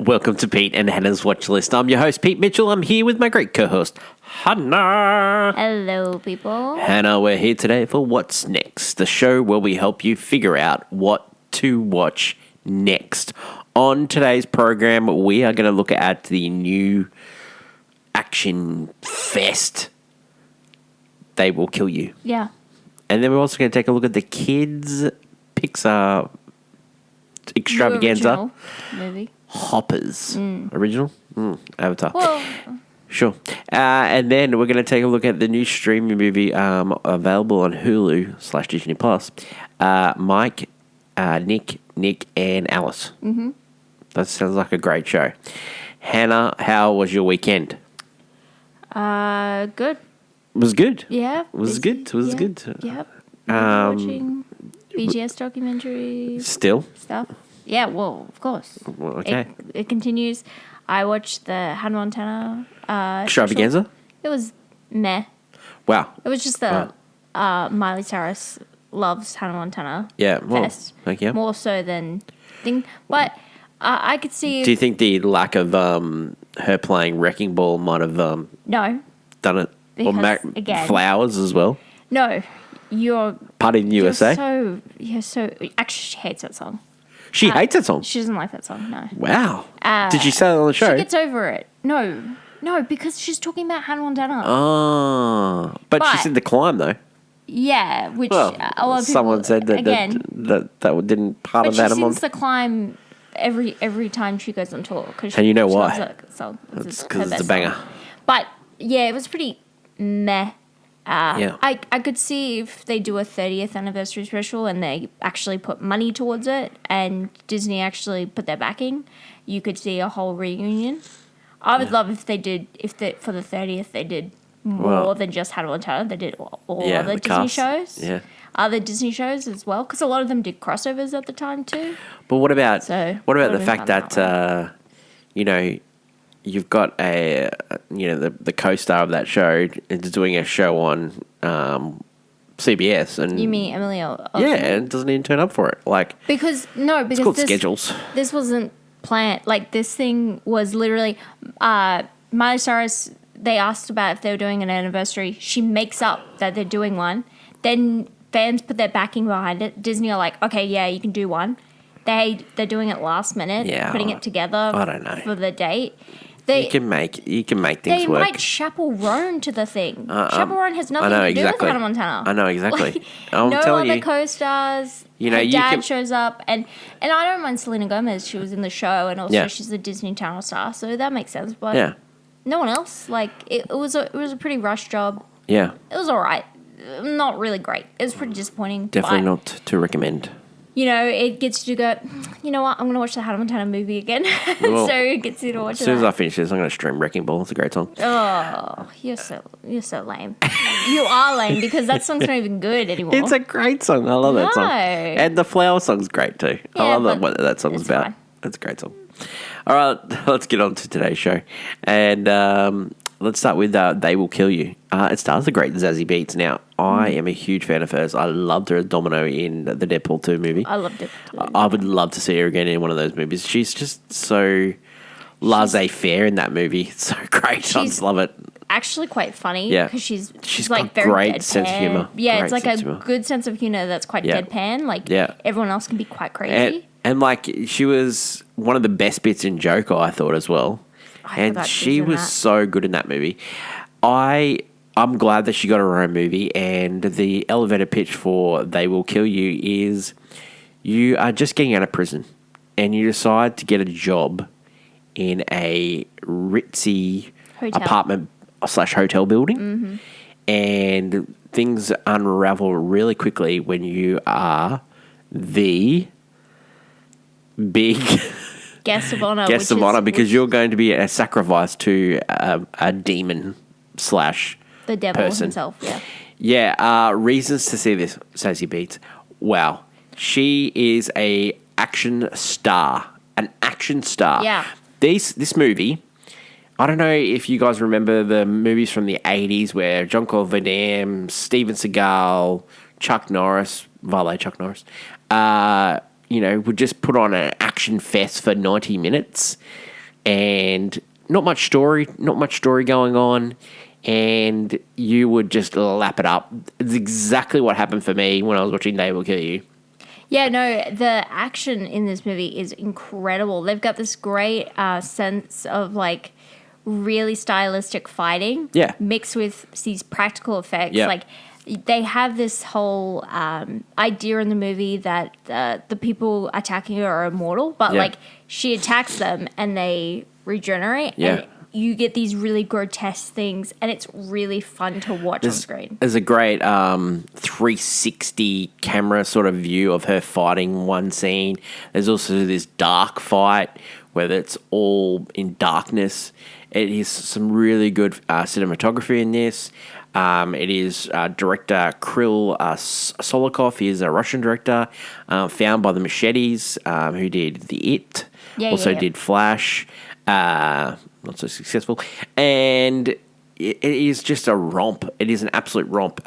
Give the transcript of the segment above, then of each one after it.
Welcome to Pete and Hannah's Watch List. I'm your host, Pete Mitchell. I'm here with my great co-host, Hannah. Hello, people. Hannah, we're here today for What's Next, the show where we help you figure out what to watch next. On today's program, we are going to look at the new action fest, They Will Kill You. Yeah. And then we're also going to take a look at the kids' Pixar extravaganza. Original movie. Hoppers. Original? Avatar. Well, Sure. And then we're going to take a look at the new streaming movie available on Hulu / Disney Plus. Mike, Nick, and Alice. Mm-hmm. That sounds like a great show. Hannah, how was your weekend? good. It was good. Yeah. It was good. It was good. Yep. Watching BGS documentaries. Still? Stuff. Yeah, well, of course. Well, okay. It continues. I watched the Hannah Montana Extravaganza? special. It was meh. Wow. It was just the Miley Cyrus loves Hannah Montana Yeah. Well, fest. thank you. More so than thing. But I could see... Do you think the lack of her playing Wrecking Ball might have No. done it? Because, or again- Flowers as well? No. You're... Party in USA? You're so... Actually, she hates that song. She hates that song. She doesn't like that song, no. Wow. Did she say it on the show? She gets over it. No, because she's talking about Hannah Montana. Oh. But she But- said The Climb, though. Yeah, which Well, a lot of people... someone said that again, that didn't part but of she that sings The Climb every time she goes on tour. And you know she why? loves that song. It's her because it's a best banger. song. But, yeah, it was pretty meh. Yeah. I could see if they do a 30th anniversary special and they actually put money towards it and Disney actually put their backing, you could see a whole reunion. I would love if for the 30th they did more than just Hannah Montana. They did all other the Disney cast. shows. Yeah. Other Disney shows as well, because a lot of them did crossovers at the time too. But what about So, the would've fact been fun that you've got the co-star of that show is doing a show on CBS, and You mean Emily Osment? yeah, and doesn't even turn up for it. Like, Because it's called schedules. This wasn't planned. Like, this thing was literally Miley Cyrus. They asked about if they were doing an anniversary. She makes up that they're doing one. Then fans put their backing behind it. Disney are like, okay, yeah, you can do one. They're doing it last minute, Yeah, putting it together. I don't know. For the date. You can make things They work. invite Chaperone to the thing. Chaperone has I nothing know to do exactly. with Hannah Montana. I know exactly. Like, I'm no telling other you. co-stars. You know, Her you dad can- shows up, and I don't mind Selena Gomez. She was in the show, and also Yeah. she's a Disney Channel star, so that makes sense. But Yeah, no one else. Like it was a pretty rushed job. yeah, It was all right, not really great. It was pretty disappointing. definitely but, not to recommend. You know, it gets you to go. You know what? I'm gonna watch the Hannah Montana movie again. Well, so it gets you to watch As soon as that. I finish this, I'm going to stream Wrecking Ball. It's a great song. Oh, you're so lame. You are lame because that song's not even good anymore. It's a great song. I love that song. No. And the Flower song's great too. I Yeah, love but what that song's it's about. fine. It's a great song. All right, let's get on to today's show. And let's start with They Will Kill You. It stars the great Zazie Beetz. Now, I am a huge fan of hers. I loved her as Domino in the Deadpool 2 movie. I loved it. I would love to see her again in one of those movies. She's just so laissez-faire in that movie. It's so great. I just love it. Actually quite funny. Yeah. Because she's got like very great deadpan. sense of humour. Yeah, Great it's like sense a of humour. good sense of humor that's quite Yeah. deadpan. Like Yeah. everyone else can be quite crazy. And like she was one of the best bits in Joker, I thought as well. And forgot she she's in was that. so good in that movie. I'm glad that she got her own movie, and the elevator pitch for They Will Kill You is you are just getting out of prison and you decide to get a job in a ritzy Hotel. apartment / hotel building, and things unravel really quickly when you are the big Guest of honor. guest of honor, because you're going to be a sacrifice to a demon / the devil person. himself. Yeah. Yeah, reasons to see this, Zazie Beetz. Wow. She is an action star. Yeah. This movie, I don't know if you guys remember the movies from the 80s where Jean-Claude Van Damme, Steven Seagal, Chuck Norris, would just put on an action fest for 90 minutes. and not much story going on, and you would just lap it up. It's exactly what happened for me when I was watching They Will Kill You. Yeah, no, the action in this movie is incredible. They've got this great sense of like really stylistic fighting, Yeah. mixed with these practical effects. Yeah. Like they have this whole idea in the movie that the people attacking her are immortal, but Yeah. like she attacks them and they regenerate. Yeah. And you get these really grotesque things, and it's really fun to watch on screen. There's a great 360 camera sort of view of her fighting one scene. There's also this dark fight where it's all in darkness. It is some really good cinematography in this. It is director Kirill Solikov. He is a Russian director, found by the Machetes, who did The It, did Flash. Not so successful, and it is just a romp. It is an absolute romp.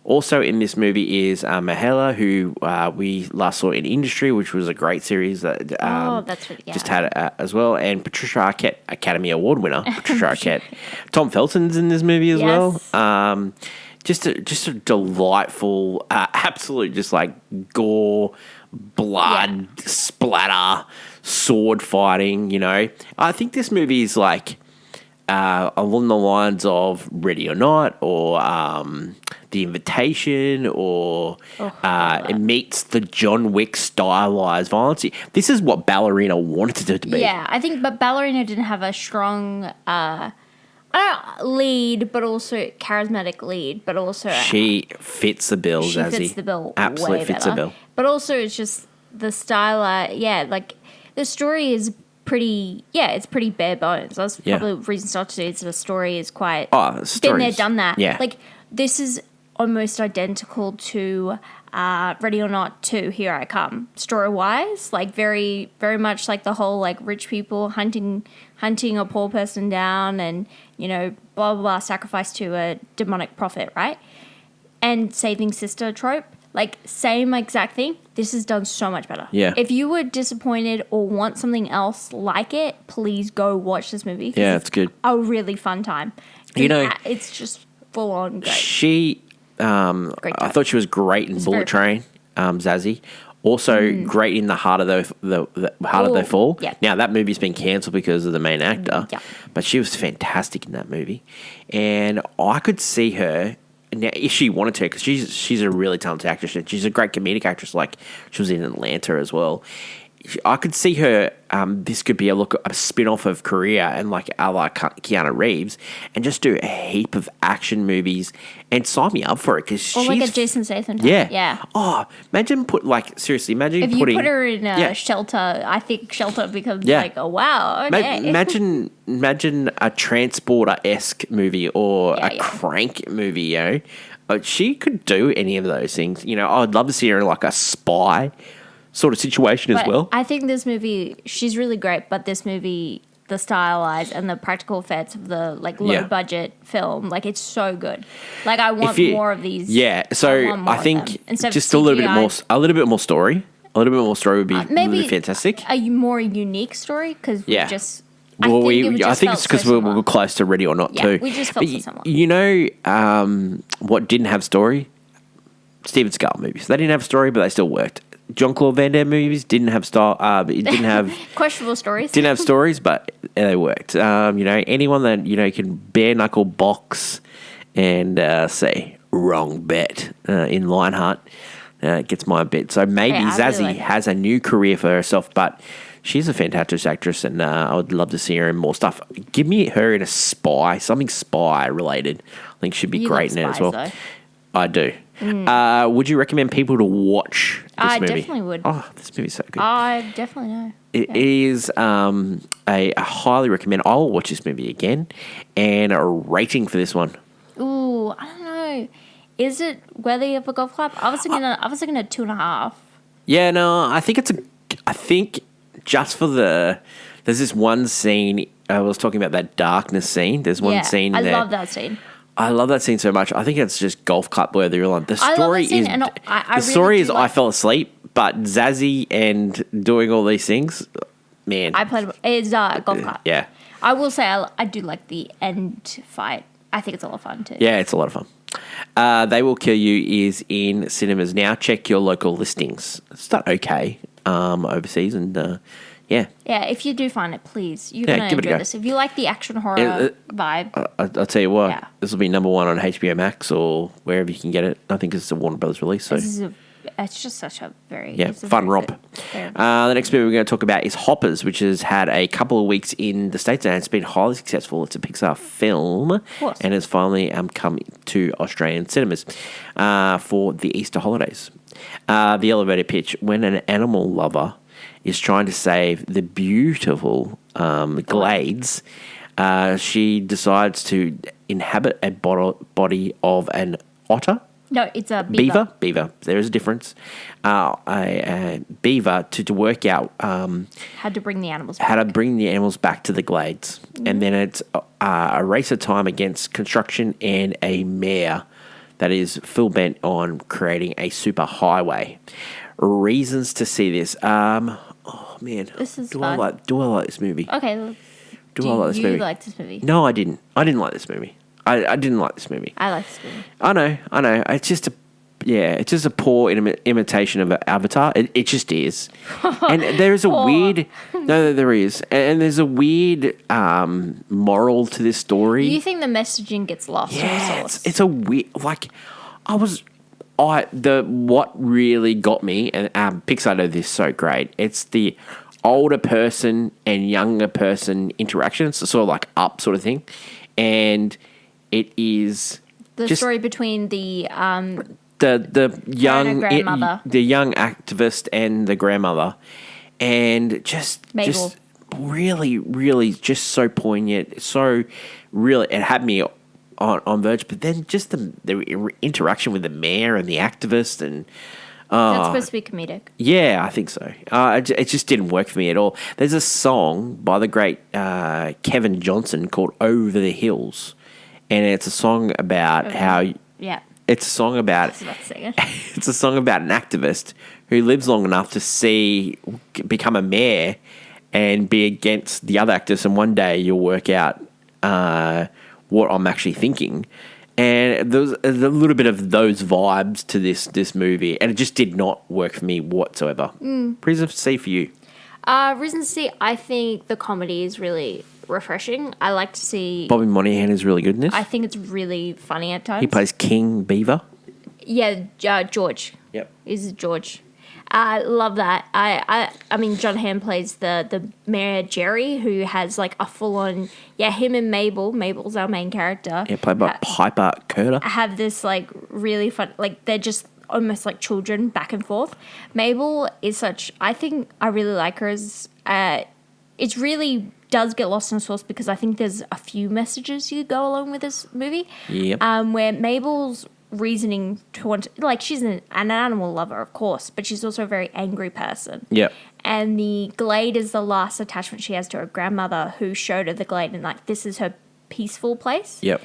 Also in this movie is Mahela, who we last saw in Industry, which was a great series that That's right, yeah. just had as well, and Patricia Arquette, Academy Award winner. Patricia Arquette, Tom Felton's in this movie as well. Just a delightful, absolute, just like gore, blood, splatter, sword fighting. You know, I think this movie is like along the lines of Ready or Not, or The Invitation, or it meets the John Wick stylized violence. This is what Ballerina wanted it to be. Yeah, I think, but Ballerina didn't have a strong lead, but also charismatic lead, but also She fits the bill, she Zazie. fits the bill. Absolutely way fits better. the bill. But also, it's just the style. Like the story is pretty. Yeah, it's pretty bare bones. That's probably the reason not to do it. So the story is quite. The been there, story's- done that. Yeah. Like this is almost identical to Ready or Not 2, Here I Come, story wise. Like very, very much like the whole like rich people hunting a poor person down, and blah blah blah, sacrifice to a demonic prophet, right? And saving sister trope. Like, same exact thing. This is done so much better. Yeah. If you were disappointed or want something else like it, please go watch this movie. 'Cause Yeah, it's good. A really fun time. It's just full on great. She, I thought she was great in Bullet Train, Zazie. Also great in The Heart of the Heart of the Fall. Yeah. Now that movie's been cancelled because of the main actor. Yeah. But she was fantastic in that movie, and I could see her. Now, if she wanted to, because she's a really talented actress, and she's a great comedic actress. Like she was in Atlanta as well. I could see her. This could be a spin-off of Korea, and like Keanu Reeves, and just do a heap of action movies and sign me up for it, because Or she's like a Jason Statham type. yeah. Yeah. Oh, imagine imagine If you putting put her in Yeah. Shelter, I think Shelter becomes Yeah. like, oh, wow, okay. Imagine a Transporter-esque movie or Yeah, a yeah. Crank movie, she could do any of those things. I'd love to see her in like a spy sort of situation as But well. I think this movie, she's really great, but this movie, the stylized and the practical effects of the like low budget film, like it's so good. Like I want more of these. Yeah, so want more I of think them. Instead of just a little bit more CGI. story. A little bit more story would be maybe fantastic. A more unique story, because Yeah. just. Well, I think it's because we were close to Ready or Not Yeah, too. we just felt But so similar. What didn't have story? Steven Seagal movies. They didn't have story, but they still worked. Jean-Claude Van Damme movies didn't have it didn't have Questionable stories. didn't have stories, but they worked. Anyone that can bare knuckle box and say wrong bet in Lionheart gets my bet. So maybe Yeah, I Zazie really like it. has a new career for herself, but she's a fantastic actress, and I would love to see her in more stuff. Give me her in something spy related. I think she'd be You great love in it as spies, well. though. I do. Would you recommend people to watch this I movie? definitely would. Oh, this movie's so good. I definitely know. It is I highly recommend. I'll watch this movie again, and a rating for this one. Ooh, I don't know. Is it worthy of a golf clap? I was thinking a 2.5. Yeah, no, I think just for there's this one scene. I was talking about that darkness scene. There's one scene I there. love that scene. I love that scene so much. I think it's just golf clap worthy. The I love story that scene, is and I the story really is do I like- fell asleep, but Zazie and doing all these things, man. I played it's golf cart. Yeah. I will say I do like the end fight. I think it's a lot of fun too. Yeah, it's a lot of fun. They Will Kill You is in cinemas now. Check your local listings. It's done okay overseas, and yeah. Yeah, if you do find it, please, you're Yeah, gonna give it a enjoy go. this. If you like the action horror vibe, I'll tell you what, Yeah. this will be number one on HBO Max or wherever you can get it. I think it's a Warner Brothers release. So it's just such a very yeah, it's a fun very romp. good- very- The next movie we're going to talk about is Hoppers, which has had a couple of weeks in the States and it's been highly successful. It's a Pixar film course. and has finally come to Australian cinemas for the Easter holidays. The elevator pitch: when an animal lover is trying to save the beautiful glades, she decides to inhabit a body of an otter. No, it's a beaver. Beaver. There is a difference. A beaver to work out Had to bring the animals how back. to bring the animals back to the glades. And then it's a race of time against construction and a mayor that is full bent on creating a super highway. Reasons to see this. Oh man, This is do fun. I like this movie? Okay. Do I like this you movie? like this movie? No, I didn't. I didn't like this movie. I didn't like this movie. I like this movie. I know. It's just a poor imitation of Avatar. It just is. And there is a weird. No, there is, and there's a weird moral to this story. You think the messaging gets lost in the Yeah, source? it's a weird. Like, what really got me, and Pixar did this so great. It's the older person and younger person interaction. It's sort of like Up sort of thing, and it is the just story between the the young grandmother. the young activist and the grandmother, and just Mabel. really just so poignant, so really it had me on verge. But then just the interaction with the mayor and the activist and. that's supposed to be comedic. Yeah, I think so. It just didn't work for me at all. There's a song by the great Kevin Johnson called "Over the Hills," and it's a song about how. Yeah. It's a song about. I was about to sing it. It's a song about an activist who lives long enough to become a mayor and be against the other activists, and one day you'll work out what I'm actually thinking. And there's a little bit of those vibes to this movie, and it just did not work for me whatsoever. Reason to see for you. Reasons to see, I think the comedy is really refreshing. I like to see. Bobby Moynihan is really good in this. I think it's really funny at times. He plays King Beaver. Yeah, George. Yep. Is George. I love that. I mean, John Hamm plays the mayor Jerry, who has like a full on him and Mabel. Mabel's our main character. Yeah, played by Piper Curter. Have this like really fun, like they're just almost like children back and forth. Mabel is such. I think I really like her as. It's really does get lost in the source because I think there's a few messages you go along with this movie. Yep. Where Mabel's reasoning to want to, like, she's an animal lover, of course, but she's also a very angry person. Yep. And the glade is the last attachment she has to her grandmother, who showed her the glade and like this is her peaceful place. Yep.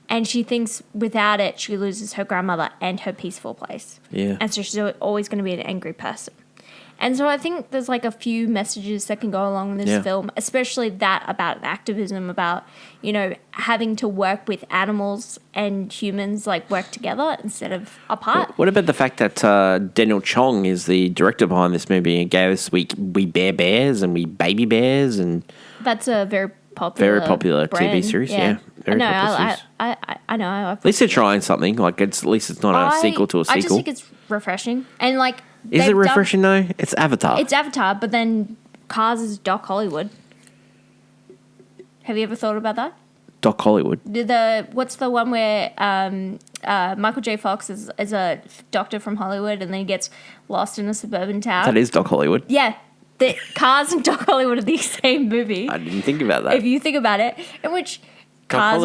And she thinks without it, she loses her grandmother and her peaceful place. Yeah. And so she's always going to be an angry person. And so I think there's like a few messages that can go along with this film, especially that about activism, about, having to work with animals and humans, like work together instead of apart. What about the fact that Daniel Chong is the director behind this movie and gave us We Bear Bears and We Baby Bears and That's a very popular TV brand. series, yeah. Very No, popular series. I know. At least they're trying something. Like at least it's not a sequel to a sequel. I just think it's refreshing. And like Is it refreshing though? It's Avatar. It's Avatar, but then Cars is Doc Hollywood. Have you ever thought about that? Doc Hollywood. What's the one where Michael J. Fox is a doctor from Hollywood and then he gets lost in a suburban town? That is Doc Hollywood. Yeah. The Cars and Doc Hollywood are the same movie. I didn't think about that. If you think about it, in which Cars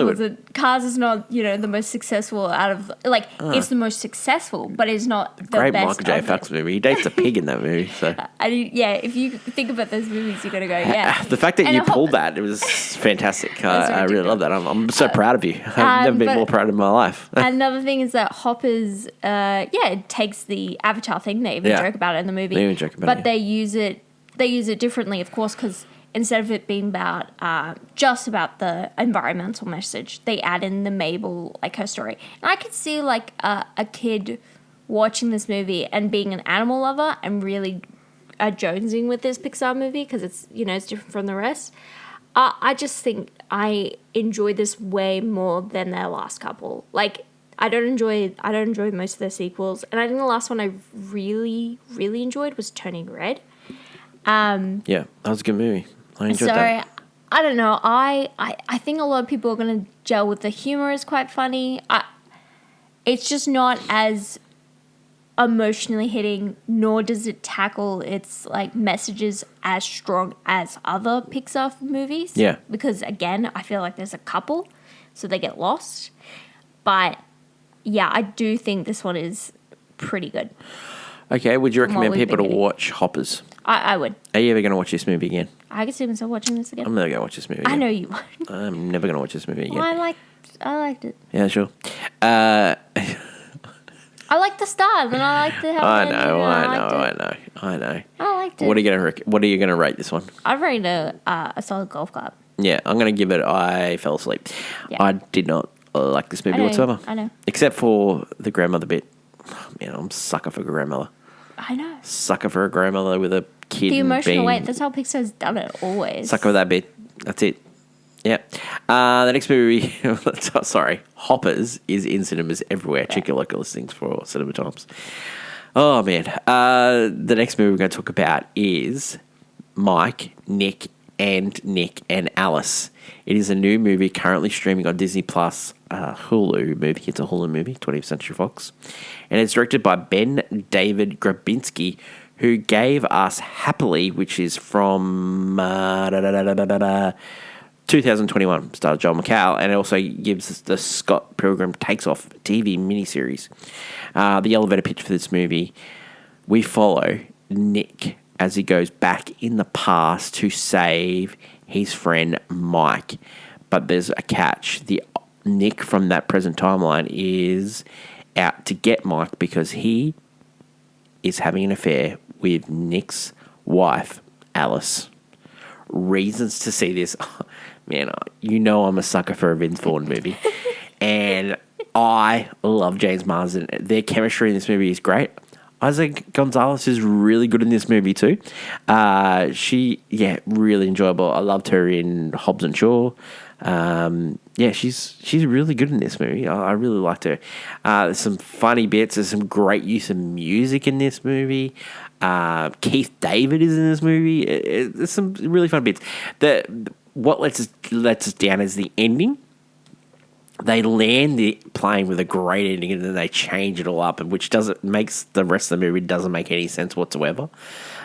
is not, the most successful out of, it's the most successful, but it's not the Great best. Michael J. Fox movie. He dates a pig in that movie. So if you think about those movies, you're going to go, yeah. the fact that you pulled that, it was fantastic. I really love that. I'm so proud of you. I've never been more proud of my life. Another thing is that Hoppers, it takes the Avatar thing. They even joke about it in the movie. They even joke about but it, they use it they use it differently, of course, because instead of it being about just about the environmental message, they add in the Mabel, like her story. And I could see like a kid watching this movie and being an animal lover and really jonesing with this Pixar movie because it's it's different from the rest. I just think I enjoy this way more than their last couple. Like I don't enjoy most of their sequels, and I think the last one I really enjoyed was Turning Red. Yeah, that was a good movie. I enjoyed So that. I don't know. I think a lot of people are going to gel with the humor is quite funny. It's just not as emotionally hitting, nor does it tackle its like messages as strong as other Pixar movies. Yeah. Because again, I feel like there's a couple, so they get lost. But yeah, I do think this one is pretty good. Okay, would you what recommend we've people to been getting. watch Hoppers? I would. Are you ever going to watch this movie again? I could see myself watching this again. I'm never going to watch this movie again. I know you would. I'm never going to watch this movie again. Well, I liked it. Yeah, sure. I like the start, and I like the how I it ended, know. and I liked it. I liked it. What are you going to rate this one? I'd rate a solid golf club. Yeah, I'm going to give it. I fell asleep. Yeah. I did not like this movie I know, whatsoever. I know. Except for the grandmother bit. Man, I'm a sucker for a grandmother. I know. Sucker for a grandmother with a kid. The and emotional being weight. That's how Pixar's done it always. Sucker with that bit. That's it. Yep. The next movie, sorry, Hoppers is in cinemas everywhere. Check your local listings for cinema times. Oh, man. The next movie we're going to talk about is Mike, Nick, and Alice. It is a new movie currently streaming on Disney Plus, Hulu movie. It's a Hulu movie, 20th Century Fox. And it's directed by Ben David Grabinski, who gave us Happily, which is from 2021, starred Joel McHale, and it also gives us the Scott Pilgrim Takes Off TV miniseries. The elevator pitch for this movie, we follow Nick as he goes back in the past to save his friend Mike. But there's a catch. The Nick from that present timeline is out to get Mike because he is having an affair with Nick's wife, Alice. Reasons to see this. Man, I'm a sucker for a Vince Vaughn movie. And I love James Marsden. Their chemistry in this movie is great. Isaac Gonzalez is really good in this movie too. Really enjoyable. I loved her in Hobbs and Shaw. She's really good in this movie. I really liked her. There's some funny bits. There's some great use of music in this movie. Keith David is in this movie. There's some really fun bits. What lets us down is the ending. They land the plane with a great ending, and then they change it all up, which makes the rest of the movie doesn't make any sense whatsoever.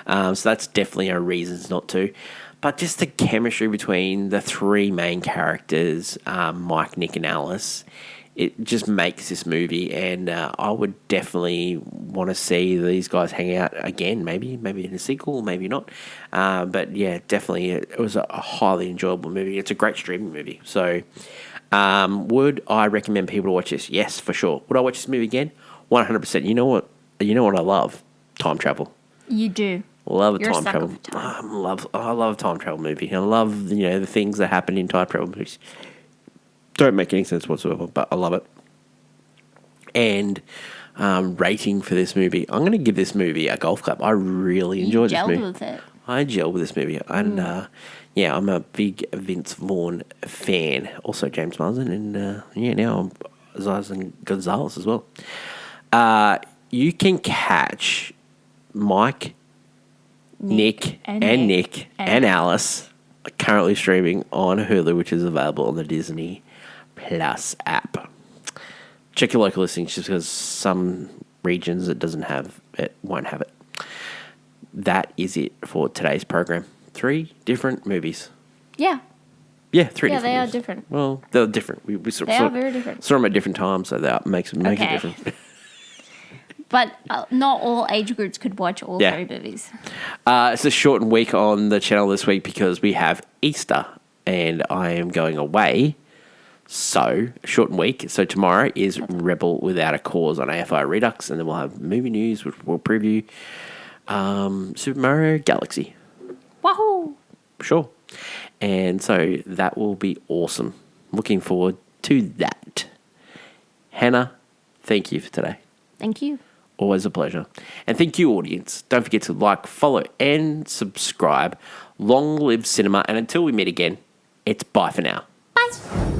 So that's definitely a reason not to. But just the chemistry between the three main characters, Mike, Nick, and Alice, it just makes this movie. And I would definitely want to see these guys hang out again, maybe in a sequel, maybe not. But yeah, definitely it was a highly enjoyable movie. It's a great streaming movie. So would I recommend people to watch this? Yes, for sure. Would I watch this movie again? 100%. You know what I love? Time travel. You do. Love You're a time sucker travel. for time. I love a time travel movie. I love the things that happen in time travel movies. Don't make any sense whatsoever, but I love it. And rating for this movie, I'm going to give this movie a golf clap. I really enjoyed this movie. With it. I gel with this movie, and I'm a big Vince Vaughn fan. Also James Marsden, and now I'm Isaac Gonzalez as well. You can catch Mike, Nick, and Alice currently streaming on Hulu, which is available on the Disney Plus app. Check your local listings, just because some regions it won't have it. That is it for today's program. 3 different movies. Yeah. Yeah, 3 different Yeah, they are movies. different. Well, they're different. We They are very different. Saw them at different times, so that makes it different. But not all age groups could watch all 3 movies. It's a shortened week on the channel this week because we have Easter and I am going away. So, shortened week. So, tomorrow is Rebel Without a Cause on AFI Redux, and then we'll have movie news, which we'll preview Super Mario Galaxy. Wahoo! Sure. And so that will be awesome. Looking forward to that. Hannah, thank you for today. Thank you. Always a pleasure. And thank you, audience. Don't forget to like, follow, and subscribe. Long live cinema. And until we meet again, it's bye for now. Bye.